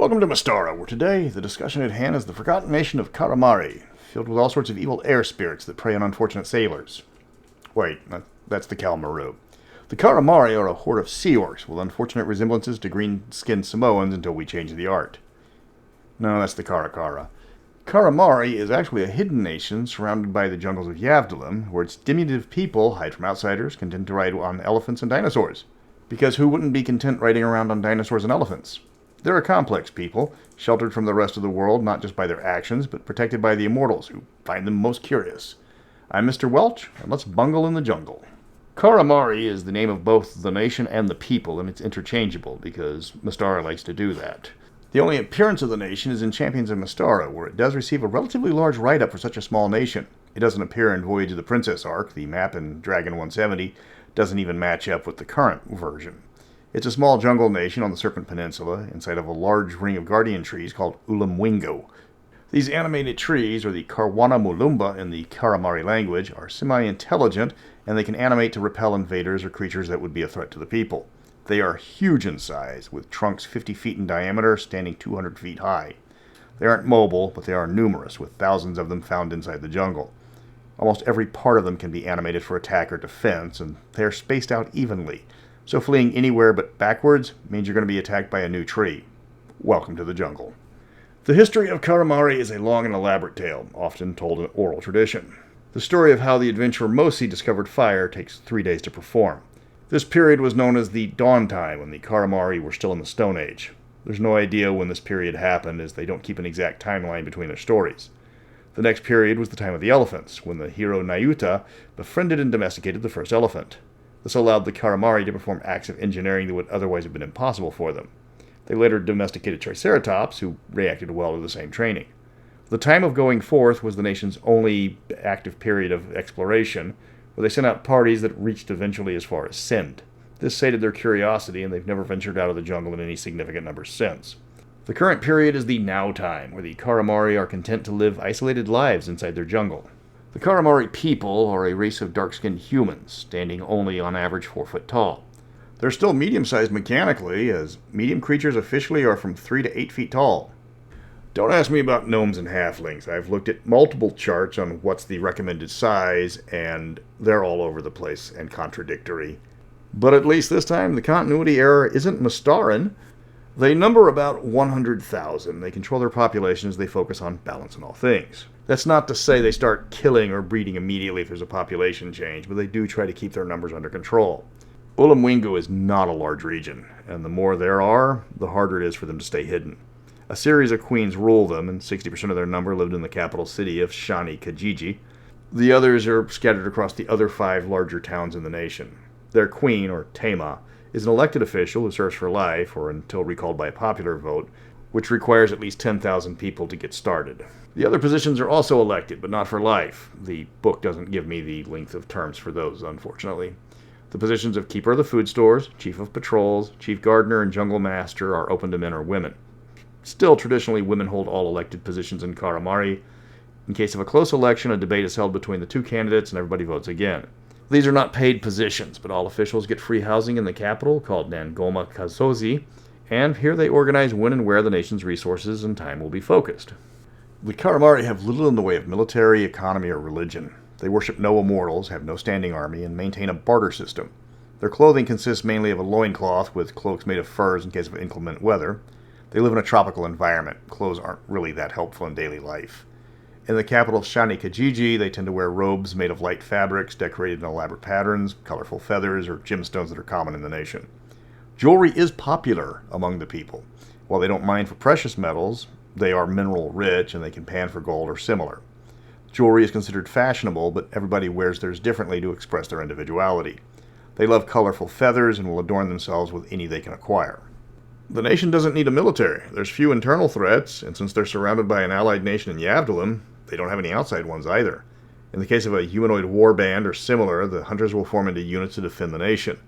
Welcome to Mystara, where today the discussion at hand is the forgotten nation of Karimari, filled with all sorts of evil air spirits that prey on unfortunate sailors. Wait, that's the Kalmaru. The Karimari are a horde of sea orcs with unfortunate resemblances to green-skinned Samoans until we change the art. No, that's the Karakara. Karimari is actually a hidden nation surrounded by the jungles of Yavdalim, where its diminutive people hide from outsiders, content to ride on elephants and dinosaurs. Because who wouldn't be content riding around on dinosaurs and elephants? They're a complex people, sheltered from the rest of the world not just by their actions, but protected by the immortals, who find them most curious. I'm Mr. Welch, and let's bungle in the jungle. Karimari is the name of both the nation and the people, and it's interchangeable, because Mystara likes to do that. The only appearance of the nation is in Champions of Mystara, where it does receive a relatively large write-up for such a small nation. It doesn't appear in Voyage of the Princess arc. The map in Dragon 170 doesn't even match up with the current version. It's a small jungle nation on the Serpent Peninsula, inside of a large ring of guardian trees called Ulamwingo. These animated trees, or the Karwana Mulumba in the Karimari language, are semi-intelligent, and they can animate to repel invaders or creatures that would be a threat to the people. They are huge in size, with trunks 50 feet in diameter, standing 200 feet high. They aren't mobile, but they are numerous, with thousands of them found inside the jungle. Almost every part of them can be animated for attack or defense, and they are spaced out evenly. So fleeing anywhere but backwards means you're going to be attacked by a new tree. Welcome to the jungle. The history of Karimari is a long and elaborate tale, often told in oral tradition. The story of how the adventurer Mosi discovered fire takes 3 days to perform. This period was known as the Dawn Time, when the Karimari were still in the Stone Age. There's no idea when this period happened, as they don't keep an exact timeline between their stories. The next period was the time of the elephants, when the hero Nayuta befriended and domesticated the first elephant. This allowed the Karimari to perform acts of engineering that would otherwise have been impossible for them. They later domesticated Triceratops, who reacted well to the same training. The time of going forth was the nation's only active period of exploration, where they sent out parties that reached eventually as far as Sind. This sated their curiosity, and they've never ventured out of the jungle in any significant numbers since. The current period is the Now Time, where the Karimari are content to live isolated lives inside their jungle. The Karimari people are a race of dark-skinned humans, standing only on average 4 foot tall. They're still medium-sized mechanically, as medium creatures officially are from 3 to 8 feet tall. Don't ask me about gnomes and halflings. I've looked at multiple charts on what's the recommended size, and they're all over the place and contradictory. But at least this time, the continuity error isn't Mystaran. They number about 100,000. They control their population as they focus on balance in all things. That's not to say they start killing or breeding immediately if there's a population change, but they do try to keep their numbers under control. Ulamwingo is not a large region, and the more there are, the harder it is for them to stay hidden. A series of queens rule them, and 60% of their number lived in the capital city of Shani Kijiji. The others are scattered across the other 5 larger towns in the nation. Their queen, or Tema, is an elected official who serves for life, or until recalled by a popular vote, which requires at least 10,000 people to get started. The other positions are also elected, but not for life. The book doesn't give me the length of terms for those, unfortunately. The positions of Keeper of the Food Stores, Chief of Patrols, Chief Gardener, and Jungle Master are open to men or women. Still, traditionally, women hold all elected positions in Karimari. In case of a close election, a debate is held between the 2 candidates and everybody votes again. These are not paid positions, but all officials get free housing in the capital, called Nangoma Kazozi, and here they organize when and where the nation's resources and time will be focused. The Karimari have little in the way of military, economy, or religion. They worship no immortals, have no standing army, and maintain a barter system. Their clothing consists mainly of a loincloth with cloaks made of furs in case of inclement weather. They live in a tropical environment. Clothes aren't really that helpful in daily life. In the capital Shani Kijiji, they tend to wear robes made of light fabrics, decorated in elaborate patterns, colorful feathers, or gemstones that are common in the nation. Jewelry is popular among the people. While they don't mine for precious metals, they are mineral rich and they can pan for gold or similar. Jewelry is considered fashionable, but everybody wears theirs differently to express their individuality. They love colorful feathers and will adorn themselves with any they can acquire. The nation doesn't need a military. There's few internal threats, and since they're surrounded by an allied nation in Yavdalim, they don't have any outside ones either. In the case of a humanoid war band or similar, the hunters will form into units to defend the nation.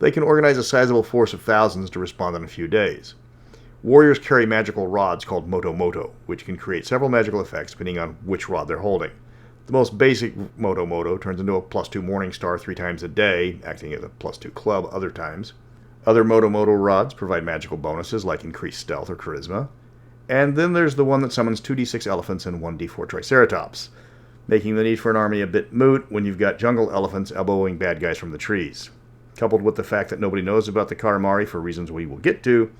They can organize a sizable force of thousands to respond in a few days. Warriors carry magical rods called Moto, which can create several magical effects depending on which rod they're holding. The most basic Moto turns into a +2 morning star 3 times a day, acting as a +2 club other times. Other Moto rods provide magical bonuses like increased stealth or charisma. And then there's the one that summons 2d6 elephants and 1d4 triceratops, making the need for an army a bit moot when you've got jungle elephants elbowing bad guys from the trees. Coupled with the fact that nobody knows about the Karimari for reasons we will get to,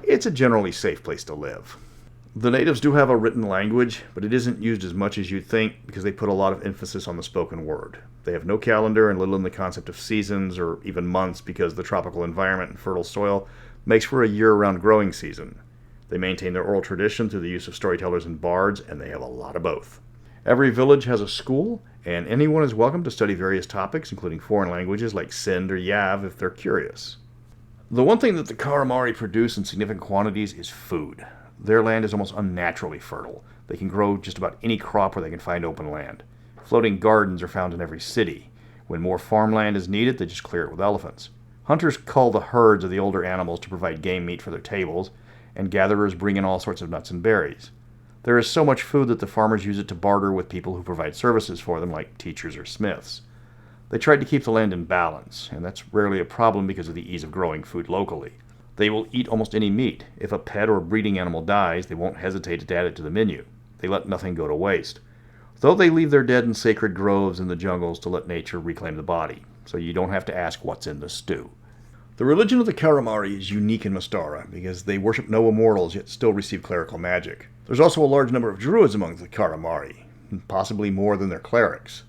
it's a generally safe place to live. The natives do have a written language, but it isn't used as much as you'd think because they put a lot of emphasis on the spoken word. They have no calendar and little in the concept of seasons or even months because the tropical environment and fertile soil makes for a year-round growing season. They maintain their oral tradition through the use of storytellers and bards, and they have a lot of both. Every village has a school, and anyone is welcome to study various topics, including foreign languages like Sind or Yav if they're curious. The one thing that the Karimari produce in significant quantities is food. Their land is almost unnaturally fertile. They can grow just about any crop where they can find open land. Floating gardens are found in every city. When more farmland is needed, they just clear it with elephants. Hunters cull the herds of the older animals to provide game meat for their tables, and gatherers bring in all sorts of nuts and berries. There is so much food that the farmers use it to barter with people who provide services for them, like teachers or smiths. They tried to keep the land in balance, and that's rarely a problem because of the ease of growing food locally. They will eat almost any meat. If a pet or breeding animal dies, they won't hesitate to add it to the menu. They let nothing go to waste. Though they leave their dead in sacred groves in the jungles to let nature reclaim the body, so you don't have to ask what's in the stew. The religion of the Karimari is unique in Mystara because they worship no immortals yet still receive clerical magic. There's also a large number of druids among the Karimari, possibly more than their clerics.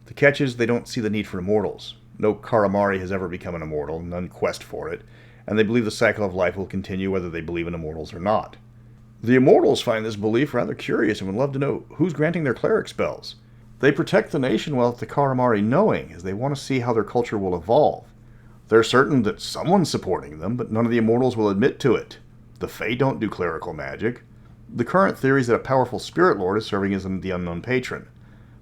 The catch is they don't see the need for immortals. No Karimari has ever become an immortal, none quest for it, and they believe the cycle of life will continue whether they believe in immortals or not. The immortals find this belief rather curious and would love to know who's granting their cleric spells. They protect the nation while the Karimari knowing, as they want to see how their culture will evolve. They're certain that someone's supporting them, but none of the immortals will admit to it. The Fae don't do clerical magic. The current theory is that a powerful spirit lord is serving as the unknown patron.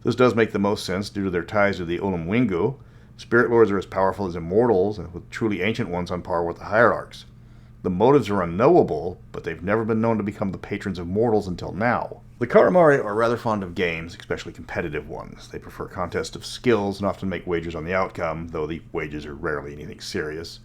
This does make the most sense due to their ties to the Ulum Wingu. Spirit lords are as powerful as immortals, and with truly ancient ones on par with the hierarchs. The motives are unknowable, but they've never been known to become the patrons of mortals until now. The Karimari are rather fond of games, especially competitive ones. They prefer contests of skills and often make wagers on the outcome, though the wagers are rarely anything serious.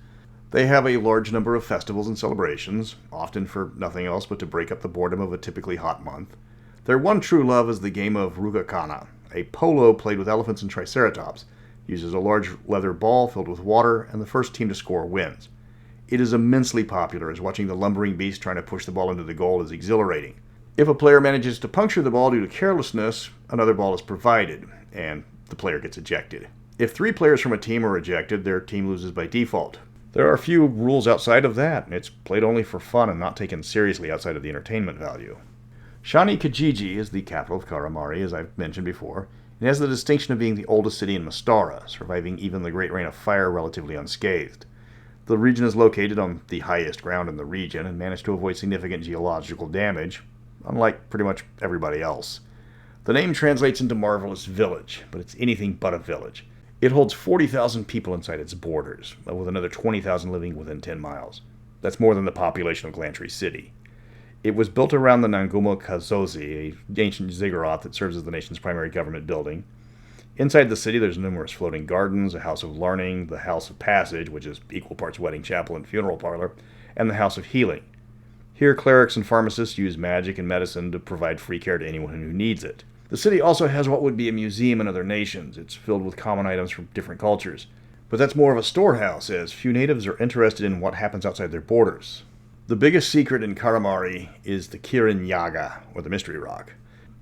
They have a large number of festivals and celebrations, often for nothing else but to break up the boredom of a typically hot month. Their one true love is the game of Rugakana, a polo played with elephants and triceratops. Uses a large leather ball filled with water, and the first team to score wins. It is immensely popular, as watching the lumbering beast trying to push the ball into the goal is exhilarating. If a player manages to puncture the ball due to carelessness, another ball is provided, and the player gets ejected. If 3 players from a team are ejected, their team loses by default. There are a few rules outside of that, and it's played only for fun and not taken seriously outside of the entertainment value. Shani Kijiji is the capital of Karimari, as I've mentioned before. It has the distinction of being the oldest city in Mystara, surviving even the Great Reign of Fire relatively unscathed. The region is located on the highest ground in the region and managed to avoid significant geological damage, unlike pretty much everybody else. The name translates into Marvelous Village, but it's anything but a village. It holds 40,000 people inside its borders, with another 20,000 living within 10 miles. That's more than the population of Glantry City. It was built around the Nangumo Kazozi, an ancient ziggurat that serves as the nation's primary government building. Inside the city, there's numerous floating gardens, a house of learning, the House of Passage, which is equal parts wedding chapel and funeral parlor, and the House of Healing. Here, clerics and pharmacists use magic and medicine to provide free care to anyone who needs it. The city also has what would be a museum in other nations. It's filled with common items from different cultures. But that's more of a storehouse, as few natives are interested in what happens outside their borders. The biggest secret in Karimari is the Kirin Yaga, or the Mystery Rock.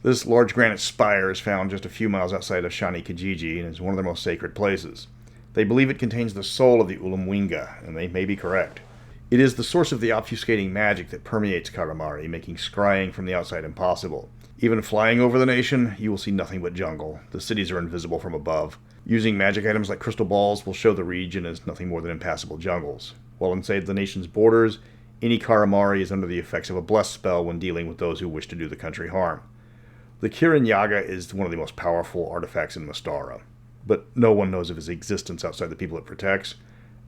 This large granite spire is found just a few miles outside of Shani Kijiji and is one of their most sacred places. They believe it contains the soul of the Ulum Winga, and they may be correct. It is the source of the obfuscating magic that permeates Karimari, making scrying from the outside impossible. Even flying over the nation, you will see nothing but jungle. The cities are invisible from above. Using magic items like crystal balls will show the region as nothing more than impassable jungles. While inside the nation's borders, any Karimari is under the effects of a blessed spell when dealing with those who wish to do the country harm. The Kirin Yaga is one of the most powerful artifacts in Mystara, but no one knows of its existence outside the people it protects,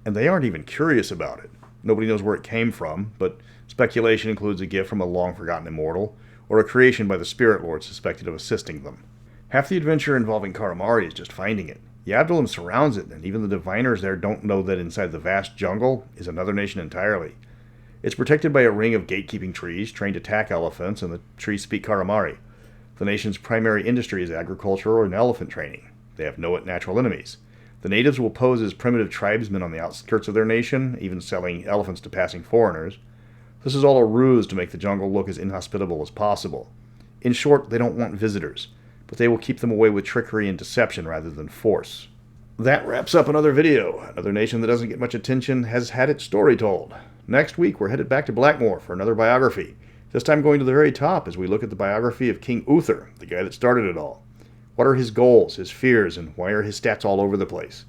and they aren't even curious about it. Nobody knows where it came from, but speculation includes a gift from a long-forgotten immortal, or a creation by the Spirit Lord suspected of assisting them. Half the adventure involving Karimari is just finding it. Yabdulum surrounds it, and even the diviners there don't know that inside the vast jungle is another nation entirely. It's protected by a ring of gatekeeping trees trained to attack elephants, and the trees speak Karimari. The nation's primary industry is agriculture and elephant training. They have no natural enemies. The natives will pose as primitive tribesmen on the outskirts of their nation, even selling elephants to passing foreigners. This is all a ruse to make the jungle look as inhospitable as possible. In short, they don't want visitors, but they will keep them away with trickery and deception rather than force. That wraps up another video. Another nation that doesn't get much attention has had its story told. Next week, we're headed back to Blackmoor for another biography, this time going to the very top as we look at the biography of King Uther, the guy that started it all. What are his goals, his fears, and why are his stats all over the place?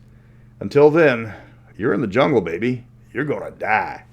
Until then, you're in the jungle, baby. You're gonna die.